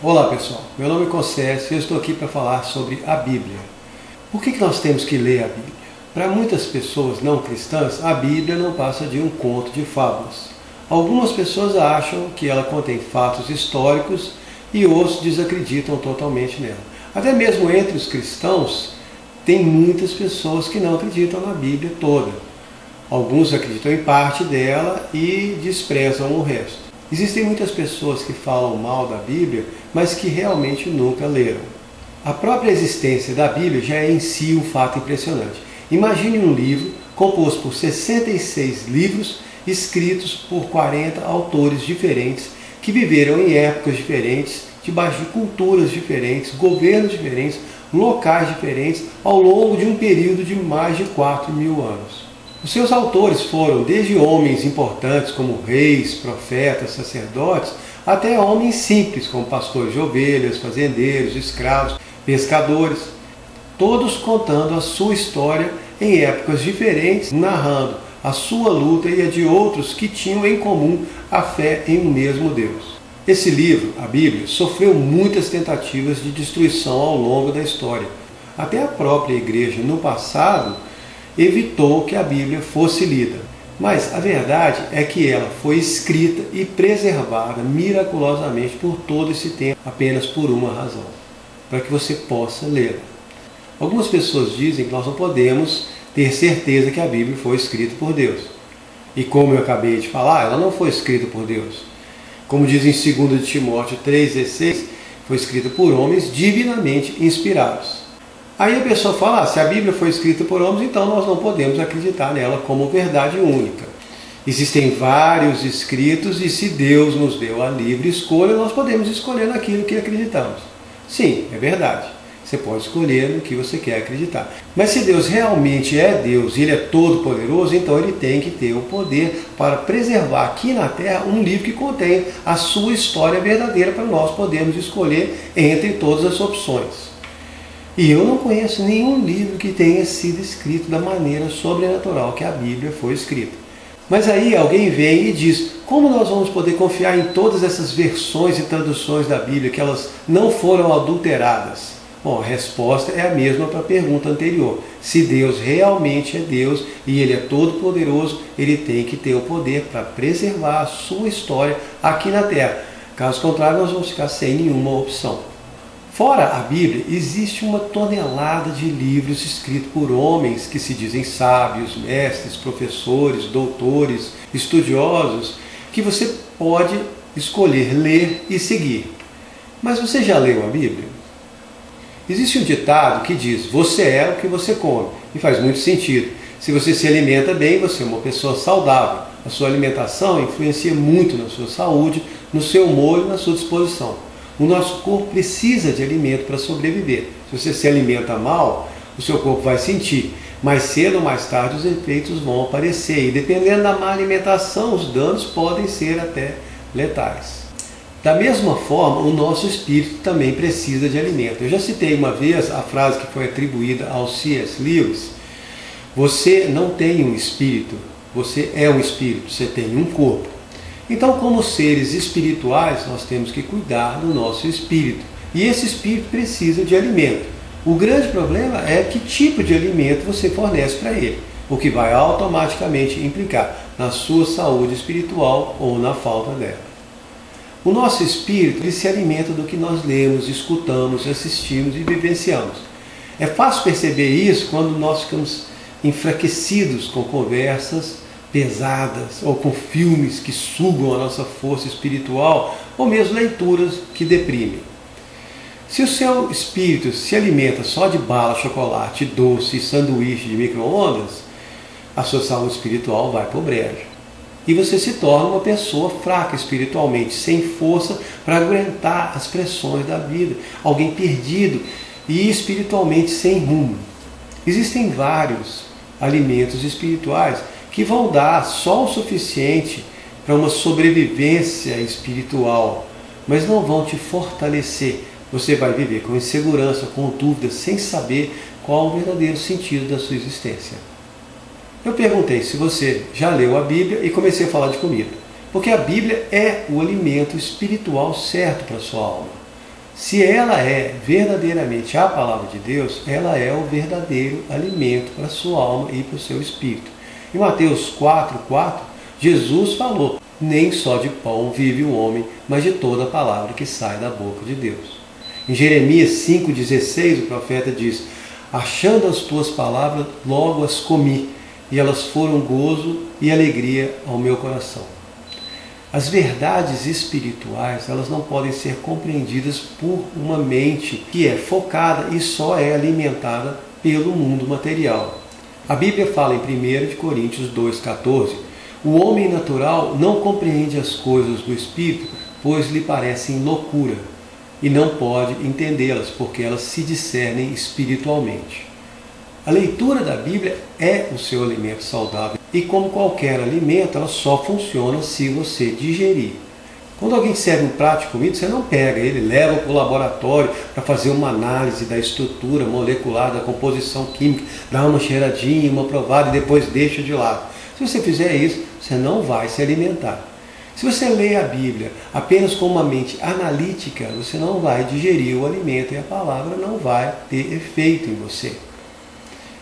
Olá pessoal, meu nome é Concésio e eu estou aqui para falar sobre a Bíblia. Por que nós temos que ler a Bíblia? Para muitas pessoas não cristãs, a Bíblia não passa de um conto de fábulas. Algumas pessoas acham que ela contém fatos históricos e outros desacreditam totalmente nela. Até mesmo entre os cristãos, tem muitas pessoas que não acreditam na Bíblia toda. Alguns acreditam em parte dela e desprezam o resto. Existem muitas pessoas que falam mal da Bíblia, mas que realmente nunca leram. A própria existência da Bíblia já é em si um fato impressionante. Imagine um livro composto por 66 livros escritos por 40 autores diferentes que viveram em épocas diferentes, debaixo de culturas diferentes, governos diferentes, locais diferentes, ao longo de um período de mais de 4.000 anos. Os seus autores foram desde homens importantes como reis, profetas, sacerdotes, até homens simples como pastores de ovelhas, fazendeiros, escravos, pescadores, todos contando a sua história em épocas diferentes, narrando a sua luta e a de outros que tinham em comum a fé em um mesmo Deus. Esse livro, a Bíblia, sofreu muitas tentativas de destruição ao longo da história. Até a própria igreja no passado evitou que a Bíblia fosse lida. Mas a verdade é que ela foi escrita e preservada miraculosamente por todo esse tempo, apenas por uma razão: para que você possa lê-la. Algumas pessoas dizem que nós não podemos ter certeza que a Bíblia foi escrita por Deus. E como eu acabei de falar, ela não foi escrita por Deus. Como diz em 2 Timóteo 3,16, foi escrita por homens divinamente inspirados. Aí a pessoa fala, se a Bíblia foi escrita por homens, então nós não podemos acreditar nela como verdade única. Existem vários escritos e se Deus nos deu a livre escolha, nós podemos escolher naquilo que acreditamos. Sim, é verdade. Você pode escolher no que você quer acreditar. Mas se Deus realmente é Deus e Ele é todo poderoso, então Ele tem que ter o poder para preservar aqui na Terra um livro que contém a sua história verdadeira para nós podermos escolher entre todas as opções. E eu não conheço nenhum livro que tenha sido escrito da maneira sobrenatural que a Bíblia foi escrita. Mas aí alguém vem e diz, como nós vamos poder confiar em todas essas versões e traduções da Bíblia, que elas não foram adulteradas? Bom, a resposta é a mesma para a pergunta anterior. Se Deus realmente é Deus e Ele é todo poderoso, Ele tem que ter o poder para preservar a sua história aqui na Terra. Caso contrário, nós vamos ficar sem nenhuma opção. Fora a Bíblia, existe uma tonelada de livros escritos por homens que se dizem sábios, mestres, professores, doutores, estudiosos, que você pode escolher ler e seguir. Mas você já leu a Bíblia? Existe um ditado que diz, você é o que você come, e faz muito sentido. Se você se alimenta bem, você é uma pessoa saudável. A sua alimentação influencia muito na sua saúde, no seu humor e na sua disposição. O nosso corpo precisa de alimento para sobreviver. Se você se alimenta mal, o seu corpo vai sentir. Mais cedo ou mais tarde os efeitos vão aparecer. E dependendo da má alimentação, os danos podem ser até letais. Da mesma forma, o nosso espírito também precisa de alimento. Eu já citei uma vez a frase que foi atribuída ao C.S. Lewis. Você não tem um espírito, você é um espírito, você tem um corpo. Então, como seres espirituais, nós temos que cuidar do nosso espírito. E esse espírito precisa de alimento. O grande problema é que tipo de alimento você fornece para ele, o que vai automaticamente implicar na sua saúde espiritual ou na falta dela. O nosso espírito ele se alimenta do que nós lemos, escutamos, assistimos e vivenciamos. É fácil perceber isso quando nós ficamos enfraquecidos com conversas pesadas, ou com filmes que sugam a nossa força espiritual, ou mesmo leituras que deprimem. Se o seu espírito se alimenta só de bala, chocolate, doce e sanduíche de micro-ondas, a sua saúde espiritual vai para o brejo. E você se torna uma pessoa fraca espiritualmente, sem força para aguentar as pressões da vida, alguém perdido e espiritualmente sem rumo. Existem vários alimentos espirituais que vão dar só o suficiente para uma sobrevivência espiritual, mas não vão te fortalecer. Você vai viver com insegurança, com dúvidas, sem saber qual o verdadeiro sentido da sua existência. Eu perguntei se você já leu a Bíblia e comecei a falar de comida, porque a Bíblia é o alimento espiritual certo para a sua alma. Se ela é verdadeiramente a palavra de Deus, ela é o verdadeiro alimento para a sua alma e para o seu espírito. Em Mateus 4:4, Jesus falou: nem só de pão vive o homem, mas de toda a palavra que sai da boca de Deus. Em Jeremias 5,16, o profeta diz: achando as tuas palavras, logo as comi, e elas foram gozo e alegria ao meu coração. As verdades espirituais, elas não podem ser compreendidas por uma mente que é focada e só é alimentada pelo mundo material. A Bíblia fala em 1 Coríntios 2,14: o homem natural não compreende as coisas do Espírito, pois lhe parecem loucura, e não pode entendê-las, porque elas se discernem espiritualmente. A leitura da Bíblia é o seu alimento saudável, e como qualquer alimento, ela só funciona se você digerir. Quando alguém serve um prato de comida, você não pega ele, leva para o laboratório para fazer uma análise da estrutura molecular, da composição química, dá uma cheiradinha, uma provada e depois deixa de lado. Se você fizer isso, você não vai se alimentar. Se você lê a Bíblia apenas com uma mente analítica, você não vai digerir o alimento e a palavra não vai ter efeito em você.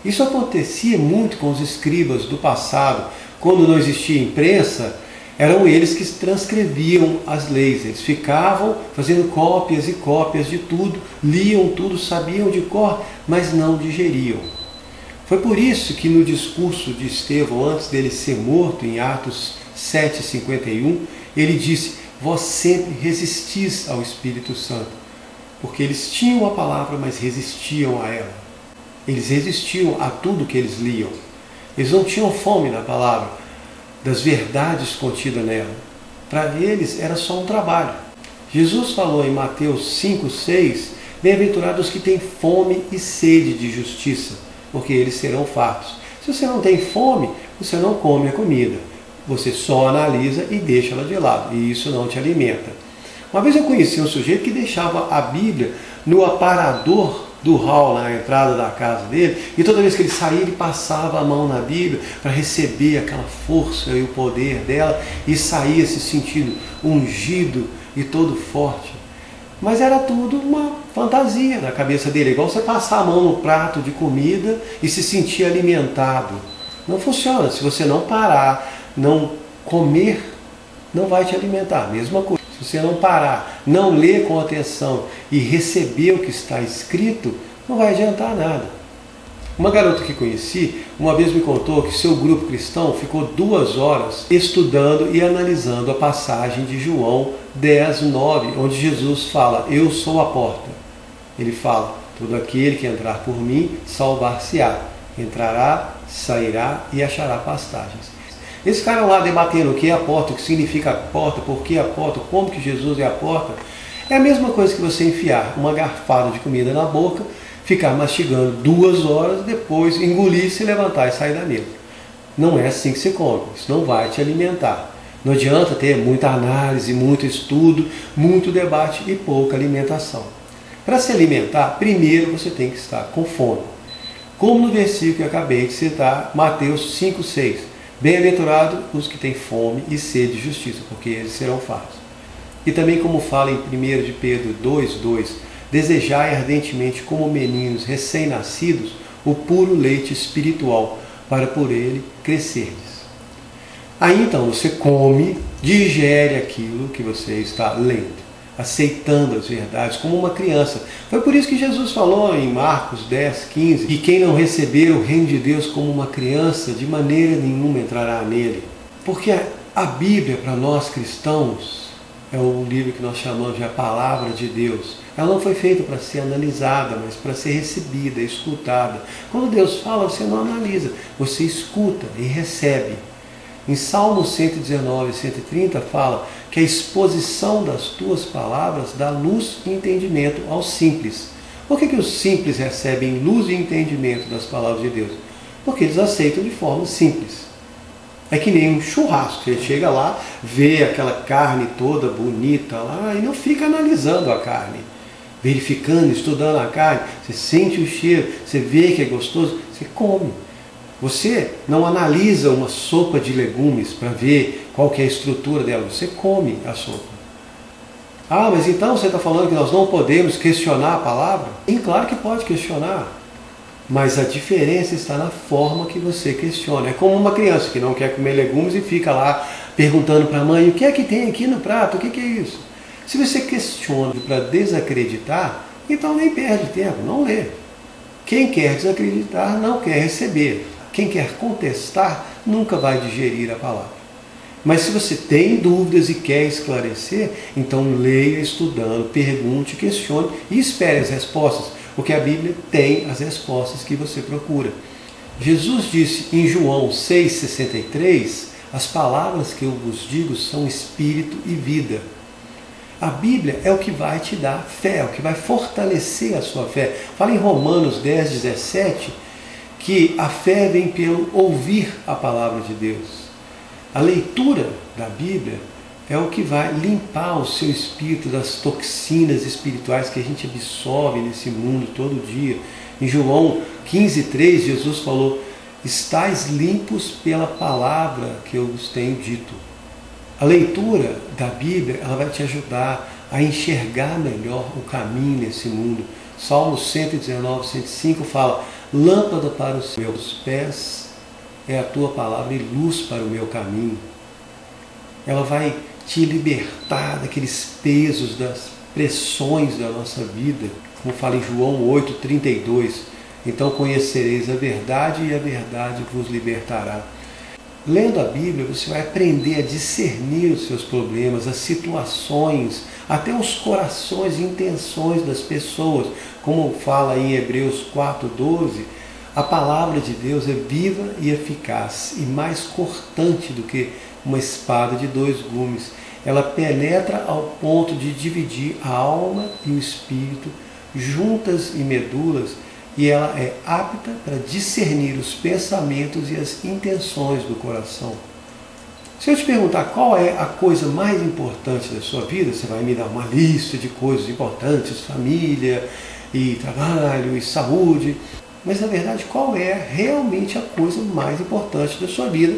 Isso acontecia muito com os escribas do passado. Quando não existia imprensa, eram eles que transcreviam as leis. Eles ficavam fazendo cópias e cópias de tudo, liam tudo, sabiam de cor, mas não digeriam. Foi por isso que no discurso de Estevão, antes dele ser morto, em Atos 7,51, ele disse: vós sempre resistis ao Espírito Santo, porque eles tinham a palavra, mas resistiam a ela. Eles resistiam a tudo que eles liam. Eles não tinham fome na palavra, das verdades contidas nela. Para eles era só um trabalho. Jesus falou em Mateus 5,6: bem-aventurados os que têm fome e sede de justiça, porque eles serão fartos. Se você não tem fome, você não come a comida. Você só analisa e deixa ela de lado, e isso não te alimenta. Uma vez eu conheci um sujeito que deixava a Bíblia no aparador do hall, na entrada da casa dele, e toda vez que ele saía, ele passava a mão na Bíblia para receber aquela força e o poder dela, e saía se sentindo ungido e todo forte. Mas era tudo uma fantasia na cabeça dele, igual você passar a mão no prato de comida e se sentir alimentado. Não funciona. Se você não parar, não comer, não vai te alimentar. Mesma coisa. Se você não parar, não ler com atenção e receber o que está escrito, não vai adiantar nada. Uma garota que conheci, uma vez me contou que seu grupo cristão ficou 2 horas estudando e analisando a passagem de João 10:9, onde Jesus fala: eu sou a porta. Ele fala: todo aquele que entrar por mim salvar-se-á. Entrará, sairá e achará pastagens. Eles ficaram lá debatendo o que é a porta, o que significa a porta, por que a porta, como que Jesus é a porta. É a mesma coisa que você enfiar uma garfada de comida na boca, ficar mastigando 2 horas, depois engolir, se levantar e sair da mesa. Não é assim que se come, isso não vai te alimentar. Não adianta ter muita análise, muito estudo, muito debate e pouca alimentação. Para se alimentar, primeiro você tem que estar com fome. Como no versículo que eu acabei de citar, Mateus 5,6. Bem-aventurados os que têm fome e sede de justiça, porque eles serão fartos. E também como fala em 1 de Pedro 2,2, desejai ardentemente como meninos recém-nascidos o puro leite espiritual, para por ele crescerdes. Aí então você come, digere aquilo que você está lendo, aceitando as verdades como uma criança. Foi por isso que Jesus falou em Marcos 10:15, que quem não receber o reino de Deus como uma criança, de maneira nenhuma entrará nele. Porque a Bíblia, para nós cristãos, é o livro que nós chamamos de a Palavra de Deus. Ela não foi feita para ser analisada, mas para ser recebida, escutada. Quando Deus fala, você não analisa, você escuta e recebe. Em Salmo 119, 130 fala que a exposição das tuas palavras dá luz e entendimento aos simples. Por que os simples recebem luz e entendimento das palavras de Deus? Porque eles aceitam de forma simples. É que nem um churrasco, você chega lá, vê aquela carne toda bonita lá e não fica analisando a carne, verificando, estudando a carne, você sente o cheiro, você vê que é gostoso, você come. Você não analisa uma sopa de legumes para ver qual que é a estrutura dela, você come a sopa. Ah, mas então você está falando que nós não podemos questionar a palavra? Sim, claro que pode questionar. Mas a diferença está na forma que você questiona. É como uma criança que não quer comer legumes e fica lá perguntando para a mãe: o que é que tem aqui no prato? O que é isso? Se você questiona para desacreditar, então nem perde tempo, não lê. Quem quer desacreditar não quer receber. Quem quer contestar nunca vai digerir a palavra. Mas se você tem dúvidas e quer esclarecer, então leia estudando, pergunte, questione e espere as respostas, porque a Bíblia tem as respostas que você procura. Jesus disse em João 6,63, as palavras que eu vos digo são espírito e vida. A Bíblia é o que vai te dar fé, é o que vai fortalecer a sua fé. Fala em Romanos 10,17, que a fé vem pelo ouvir a palavra de Deus. A leitura da Bíblia é o que vai limpar o seu espírito das toxinas espirituais que a gente absorve nesse mundo todo dia. Em João 15,3, Jesus falou: estais limpos pela palavra que eu vos tenho dito. A leitura da Bíblia, ela vai te ajudar a enxergar melhor o caminho nesse mundo. Salmo 119, 105 fala: lâmpada para os meus pés é a tua palavra e luz para o meu caminho. Ela vai te libertar daqueles pesos, das pressões da nossa vida. Como fala em João 8,32, então conhecereis a verdade e a verdade vos libertará. Lendo a Bíblia, você vai aprender a discernir os seus problemas, as situações, até os corações e intenções das pessoas. Como fala em Hebreus 4,12, a palavra de Deus é viva e eficaz e mais cortante do que uma espada de 2 gumes. Ela penetra ao ponto de dividir a alma e o espírito, juntas e medulas, e ela é apta para discernir os pensamentos e as intenções do coração. Se eu te perguntar qual é a coisa mais importante da sua vida, você vai me dar uma lista de coisas importantes: família, e trabalho, e saúde. Mas na verdade, qual é realmente a coisa mais importante da sua vida?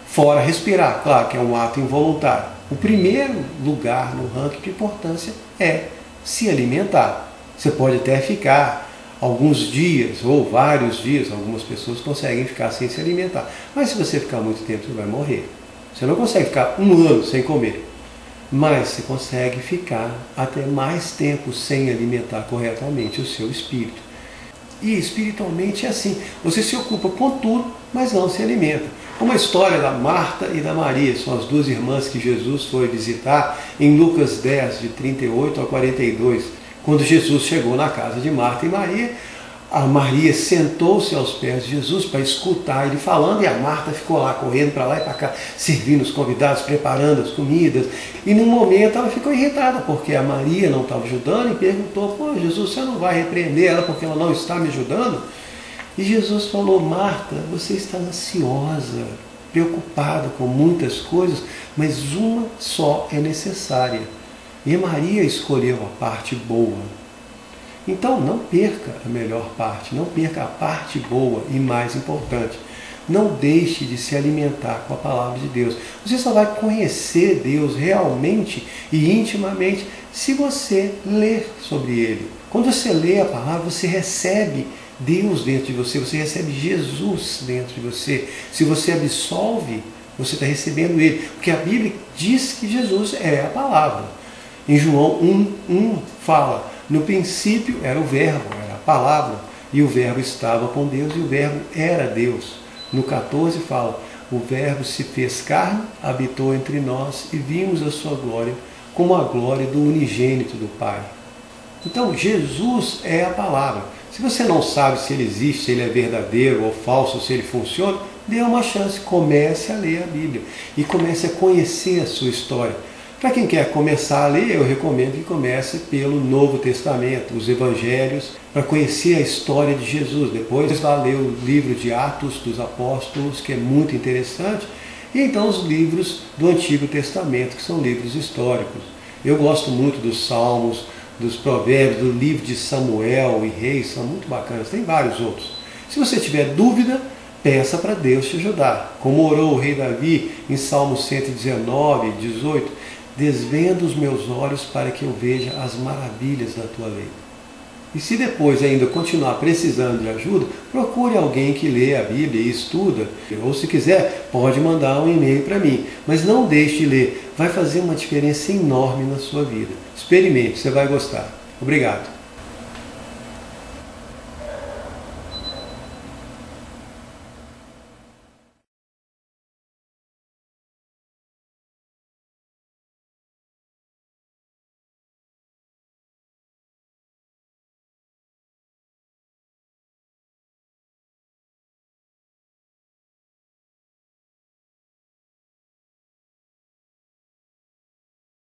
Fora respirar, claro que é um ato involuntário. O primeiro lugar no ranking de importância é se alimentar. Você pode até ficar alguns dias ou vários dias, algumas pessoas conseguem ficar sem se alimentar. Mas se você ficar muito tempo, você vai morrer. Você não consegue ficar um ano sem comer. Mas você consegue ficar até mais tempo sem alimentar corretamente o seu espírito. E espiritualmente é assim, você se ocupa com tudo, mas não se alimenta. Como a história da Marta e da Maria, são as 2 irmãs que Jesus foi visitar em Lucas 10, de 38 a 42. Quando Jesus chegou na casa de Marta e Maria, a Maria sentou-se aos pés de Jesus para escutar ele falando, e a Marta ficou lá correndo para lá e para cá, servindo os convidados, preparando as comidas. E num momento ela ficou irritada, porque a Maria não estava ajudando, e perguntou: pô, Jesus, você não vai repreender ela porque ela não está me ajudando? E Jesus falou: Marta, você está ansiosa, preocupada com muitas coisas, mas uma só é necessária. E Maria escolheu a parte boa. Então não perca a melhor parte, não perca a parte boa e mais importante. Não deixe de se alimentar com a palavra de Deus. Você só vai conhecer Deus realmente e intimamente se você ler sobre Ele. Quando você lê a palavra, você recebe Deus dentro de você, você recebe Jesus dentro de você. Se você absolve, você está recebendo Ele. Porque a Bíblia diz que Jesus é a palavra. Em João 1,1 fala: no princípio era o verbo, era a palavra, e o verbo estava com Deus, e o verbo era Deus. No 14 fala: o verbo se fez carne, habitou entre nós, e vimos a sua glória, como a glória do unigênito do Pai. Então, Jesus é a palavra. Se você não sabe se ele existe, se ele é verdadeiro ou falso, se ele funciona, dê uma chance, comece a ler a Bíblia e comece a conhecer a sua história. Para quem quer começar a ler, eu recomendo que comece pelo Novo Testamento, os Evangelhos, para conhecer a história de Jesus. Depois vá ler o livro de Atos dos Apóstolos, que é muito interessante, e então os livros do Antigo Testamento, que são livros históricos. Eu gosto muito dos Salmos, dos Provérbios, do livro de Samuel e Reis, são muito bacanas, tem vários outros. Se você tiver dúvida, peça para Deus te ajudar. Como orou o rei Davi em Salmo 119, 18, Desvenda os meus olhos para que eu veja as maravilhas da tua lei. E se depois ainda continuar precisando de ajuda, procure alguém que lê a Bíblia e estuda. Ou se quiser, pode mandar um e-mail para mim. Mas não deixe de ler. Vai fazer uma diferença enorme na sua vida. Experimente, você vai gostar. Obrigado.